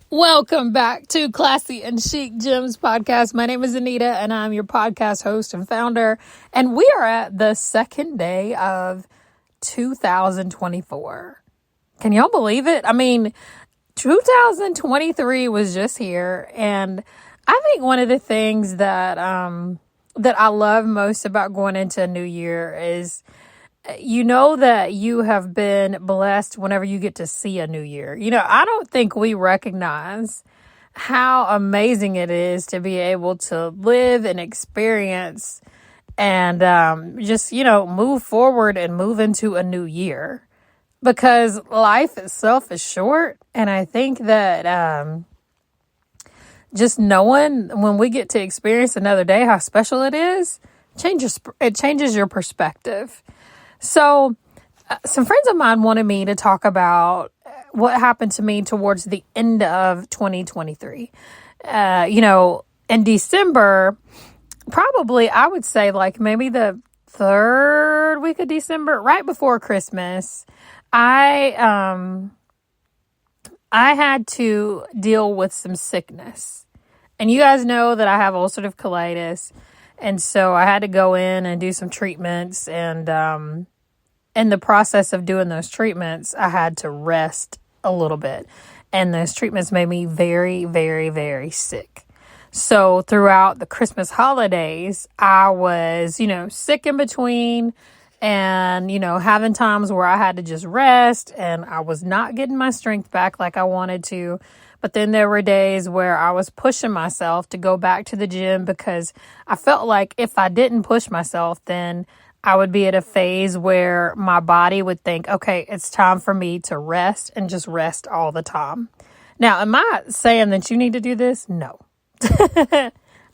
Welcome back to Classy and Chic Gems podcast. My name is Anita and I'm your podcast host and founder. And we are at the second day of 2024. Can y'all believe it? I mean, 2023 was just here. And I think one of the things that I love most about going into a new year is you know that you have been blessed whenever you get to see a new year. I don't think we recognize how amazing it is to be able to live and experience and just, move forward and move into a new year. Because life itself is short. And I think that just knowing when we get to experience another day, how special it is, changes your perspective. So some friends of mine wanted me to talk about what happened to me towards the end of 2023. In December, probably I would say like maybe the third week of December, right before Christmas, I had to deal with some sickness. And you guys know that I have ulcerative colitis. And so I had to go in and do some treatments. And in the process of doing those treatments, I had to rest a little bit. And those treatments made me very, very, very sick. So throughout the Christmas holidays, I was, sick in between and, having times where I had to just rest and I was not getting my strength back like I wanted to. But then there were days where I was pushing myself to go back to the gym because I felt like if I didn't push myself, then I would be at a phase where my body would think, okay, it's time for me to rest and just rest all the time. Now, am I saying that you need to do this? No,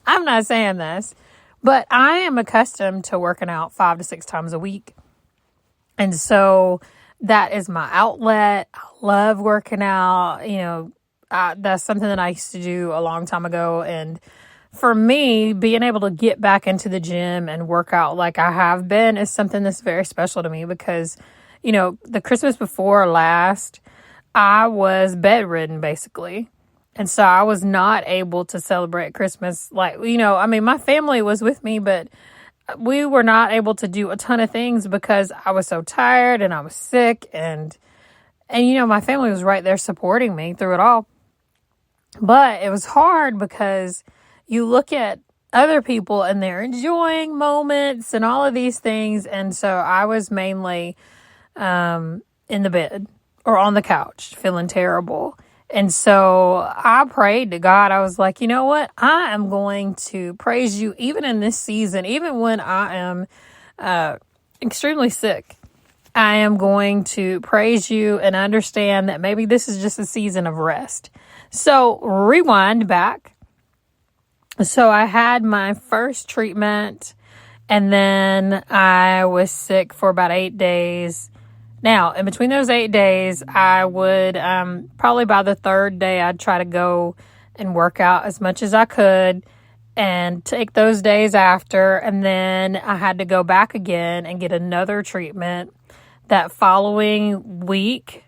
I'm not saying this, but I am accustomed to working out 5 to 6 times a week. And so that is my outlet. I love working out, that's something that I used to do a long time ago. And for me, being able to get back into the gym and work out like I have been is something that's very special to me because, the Christmas before last, I was bedridden basically. And so I was not able to celebrate Christmas my family was with me, but we were not able to do a ton of things because I was so tired and I was sick and my family was right there supporting me through it all. But it was hard because you look at other people and they're enjoying moments and all of these things. And so I was mainly in the bed or on the couch feeling terrible. And so I prayed to God. I was like, you know what? I am going to praise you even in this season, even when I am extremely sick. I am going to praise you and understand that maybe this is just a season of rest. So rewind back. So I had my first treatment and then I was sick for about 8 days. Now, in between those 8 days, I would probably by the third day, I'd try to go and work out as much as I could and take those days after. And then I had to go back again and get another treatment that following week.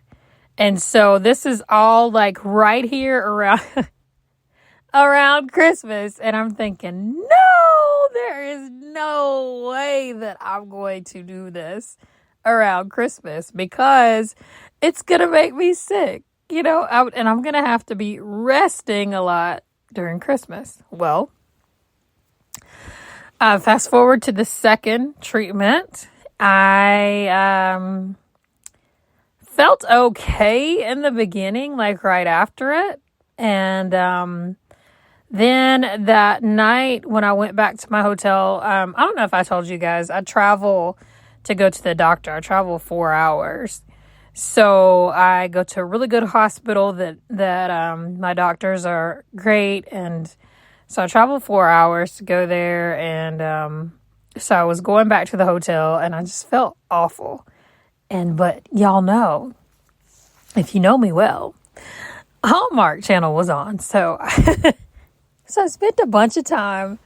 And so this is all like right here around Christmas. And I'm thinking, no, there is no way that I'm going to do this around Christmas because it's going to make me sick, and I'm going to have to be resting a lot during Christmas. Well, fast forward to the second treatment. I felt okay in the beginning, like right after it. And then that night when I went back to my hotel, I don't know if I told you guys, I travel to go to the doctor. I travel 4 hours. So I go to a really good hospital that my doctors are great. And so I traveled 4 hours to go there. And so I was going back to the hotel and I just felt awful. But y'all know, if you know me well, Hallmark Channel was on. So I spent a bunch of time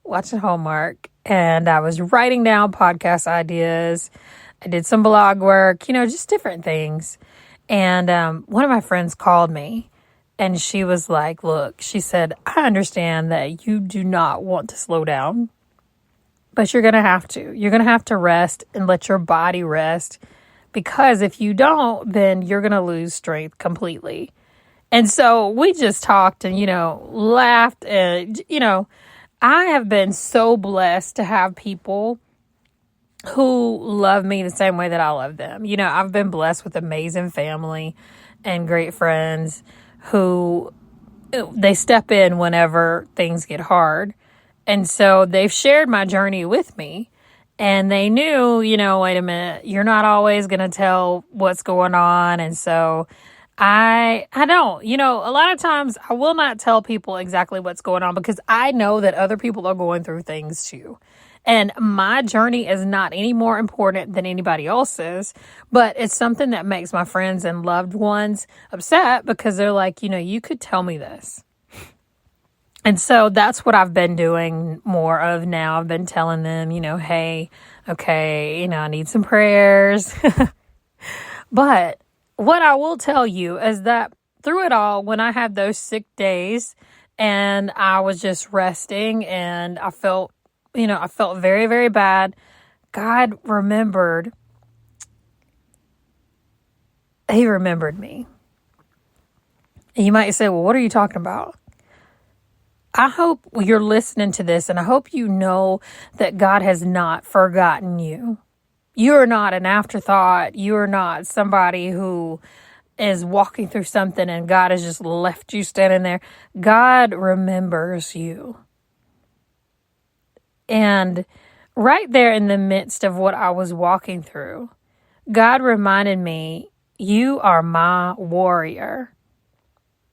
watching Hallmark and I was writing down podcast ideas. I did some blog work, just different things. And one of my friends called me And she was like, look, she said, I understand that you do not want to slow down, but you're going to have to. You're going to have to rest and let your body rest, because if you don't, then you're going to lose strength completely. And so we just talked and, laughed. And, I have been so blessed to have people who love me the same way that I love them. I've been blessed with amazing family and great friends who they step in whenever things get hard. And so they've shared my journey with me, and they knew, wait a minute, you're not always going to tell what's going on. And so I don't, a lot of times I will not tell people exactly what's going on, because I know that other people are going through things too. And my journey is not any more important than anybody else's, but it's something that makes my friends and loved ones upset, because they're like, you could tell me this. And so that's what I've been doing more of now. I've been telling them, hey, okay, I need some prayers. But what I will tell you is that through it all, when I had those sick days and I was just resting and I felt very, very bad, God remembered. He remembered me. And you might say, well, what are you talking about? I hope you're listening to this, and I hope you know that God has not forgotten you. You are not an afterthought. You are not somebody who is walking through something and God has just left you standing there. God remembers you. And right there in the midst of what I was walking through, God reminded me, you are my warrior.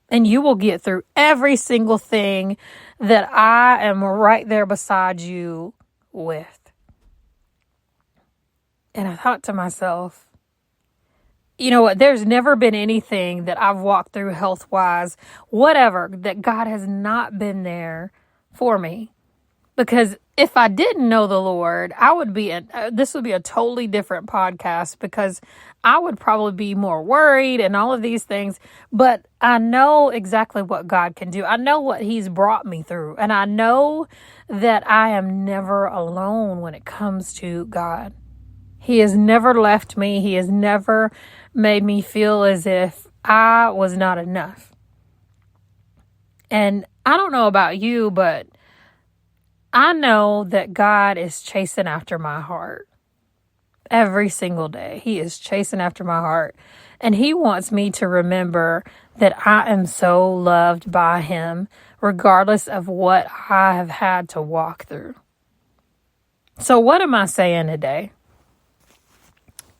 And you will get through every single thing that I am right there beside you with. And I thought to myself, you know what? There's never been anything that I've walked through health-wise, whatever, that God has not been there for me. Because if I didn't know the Lord, this would be a totally different podcast, because I would probably be more worried and all of these things. But I know exactly what God can do. I know what He's brought me through. And I know that I am never alone when it comes to God. He has never left me. He has never made me feel as if I was not enough. And I don't know about you, but I know that God is chasing after my heart every single day. He is chasing after my heart. And He wants me to remember that I am so loved by Him, regardless of what I have had to walk through. So what am I saying today?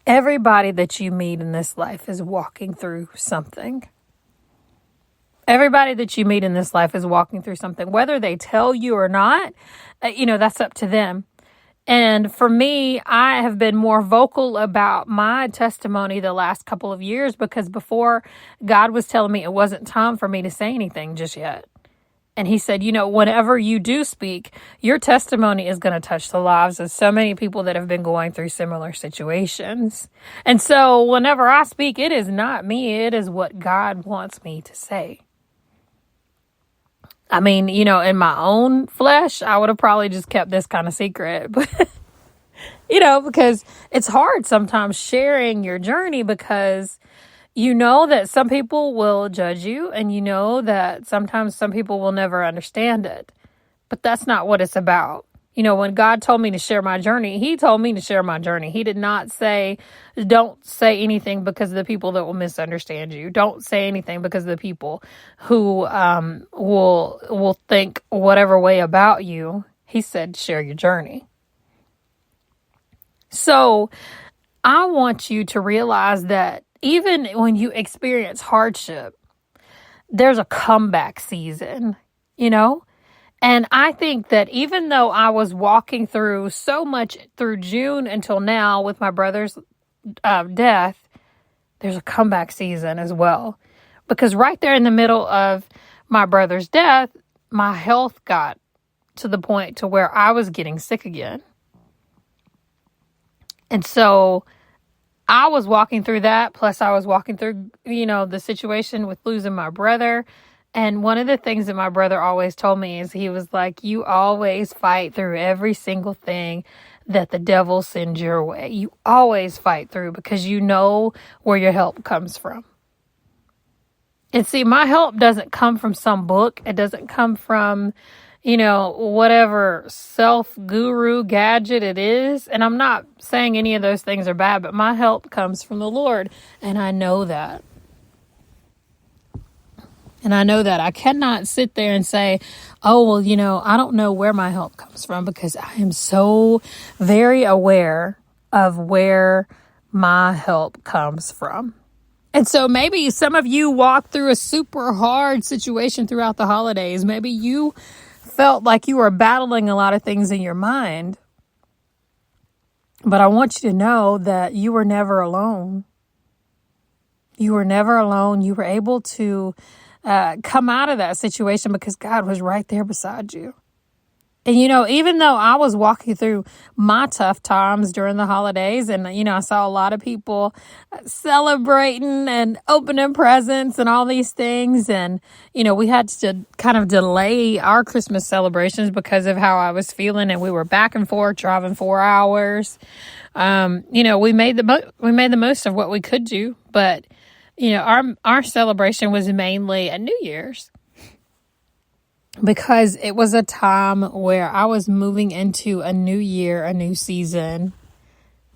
Everybody that you meet in this life is walking through something. Everybody that you meet in this life is walking through something, whether they tell you or not, that's up to them. And for me, I have been more vocal about my testimony the last couple of years, because before, God was telling me it wasn't time for me to say anything just yet. And He said, whenever you do speak, your testimony is going to touch the lives of so many people that have been going through similar situations. And so whenever I speak, it is not me. It is what God wants me to say. I mean, in my own flesh, I would have probably just kept this kind of secret. But, because it's hard sometimes sharing your journey, because that some people will judge you, and that sometimes some people will never understand it. But that's not what it's about. When God told me to share my journey, He told me to share my journey. He did not say, don't say anything because of the people that will misunderstand you. Don't say anything because of the people who will think whatever way about you. He said, share your journey. So I want you to realize that even when you experience hardship, there's a comeback season, And I think that even though I was walking through so much through June until now with my brother's death, there's a comeback season as well. Because right there in the middle of my brother's death, my health got to the point to where I was getting sick again. And so I was walking through that. Plus I was walking through, the situation with losing my brother. And one of the things that my brother always told me is he was like, you always fight through every single thing that the devil sends your way. You always fight through because you know where your help comes from. And see, my help doesn't come from some book. It doesn't come from, whatever self-guru gadget it is. And I'm not saying any of those things are bad, but my help comes from the Lord. And I know that. I cannot sit there and say, oh, well, I don't know where my help comes from, because I am so very aware of where my help comes from. And so maybe some of you walked through a super hard situation throughout the holidays. Maybe you felt like you were battling a lot of things in your mind. But I want you to know that you were never alone. You were never alone. You were able to come out of that situation because God was right there beside you. And, even though I was walking through my tough times during the holidays and, I saw a lot of people celebrating and opening presents and all these things. And, we had to kind of delay our Christmas celebrations because of how I was feeling. And we were back and forth driving 4 hours. We made the most of what we could do. But, our celebration was mainly at New Year's. Because it was a time where I was moving into a new year, a new season,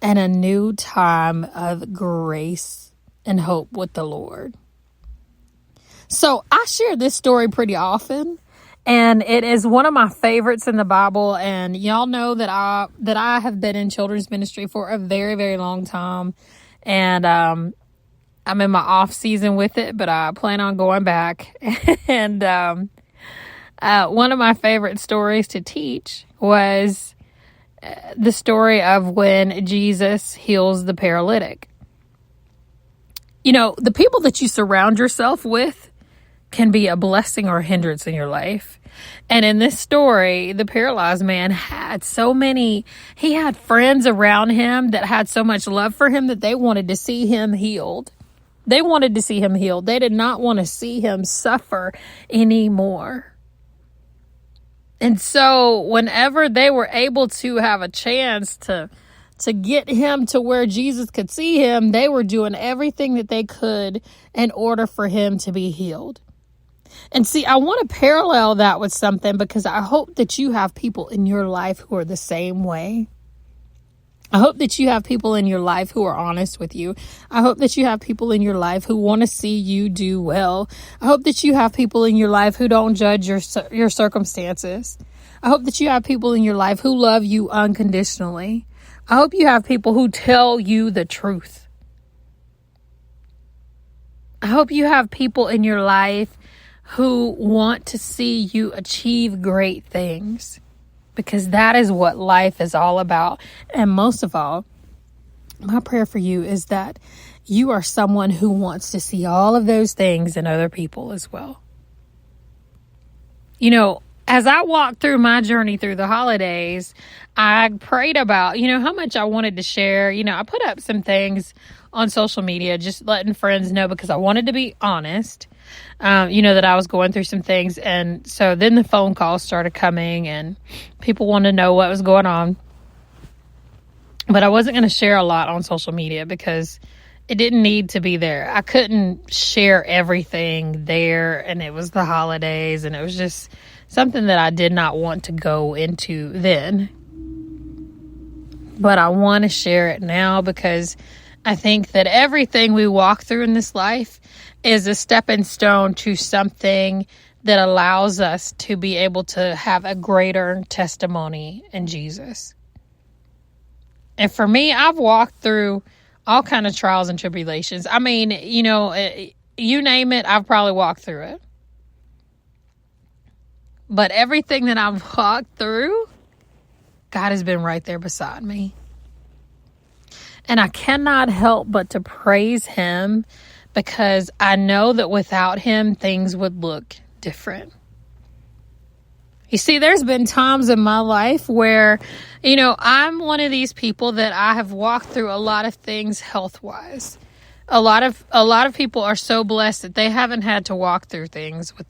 and a new time of grace and hope with the Lord. So I share this story pretty often, and it is one of my favorites in the Bible. And y'all know that I have been in children's ministry for a very, very long time, and I'm in my off season with it, but I plan on going back. And one of my favorite stories to teach was the story of when Jesus heals the paralytic. The people that you surround yourself with can be a blessing or a hindrance in your life. And in this story, the paralyzed man he had friends around him that had so much love for him that they wanted to see him healed. They wanted to see him healed. They did not want to see him suffer anymore. And so whenever they were able to have a chance to get him to where Jesus could see him, they were doing everything that they could in order for him to be healed. And see, I want to parallel that with something, because I hope that you have people in your life who are the same way. I hope that you have people in your life who are honest with you. I hope that you have people in your life who want to see you do well. I hope that you have people in your life who don't judge your circumstances. I hope that you have people in your life who love you unconditionally. I hope you have people who tell you the truth. I hope you have people in your life who want to see you achieve great things. Because that is what life is all about. And most of all, my prayer for you is that you are someone who wants to see all of those things in other people as well. As I walked through my journey through the holidays, I prayed about, how much I wanted to share. I put up some things on social media, just letting friends know, because I wanted to be honest. That I was going through some things. And so then the phone calls started coming and people wanted to know what was going on. But I wasn't going to share a lot on social media because it didn't need to be there. I couldn't share everything there, and it was the holidays, and it was just something that I did not want to go into then. But I want to share it now, because I think that everything we walk through in this life is a stepping stone to something that allows us to be able to have a greater testimony in Jesus. And for me, I've walked through all kind of trials and tribulations. I mean, you name it, I've probably walked through it. But everything that I've walked through, God has been right there beside me. And I cannot help but to praise him, because I know that without him, things would look different. You see, there's been times in my life where, I'm one of these people that I have walked through a lot of things health-wise. A lot of people are so blessed that they haven't had to walk through things with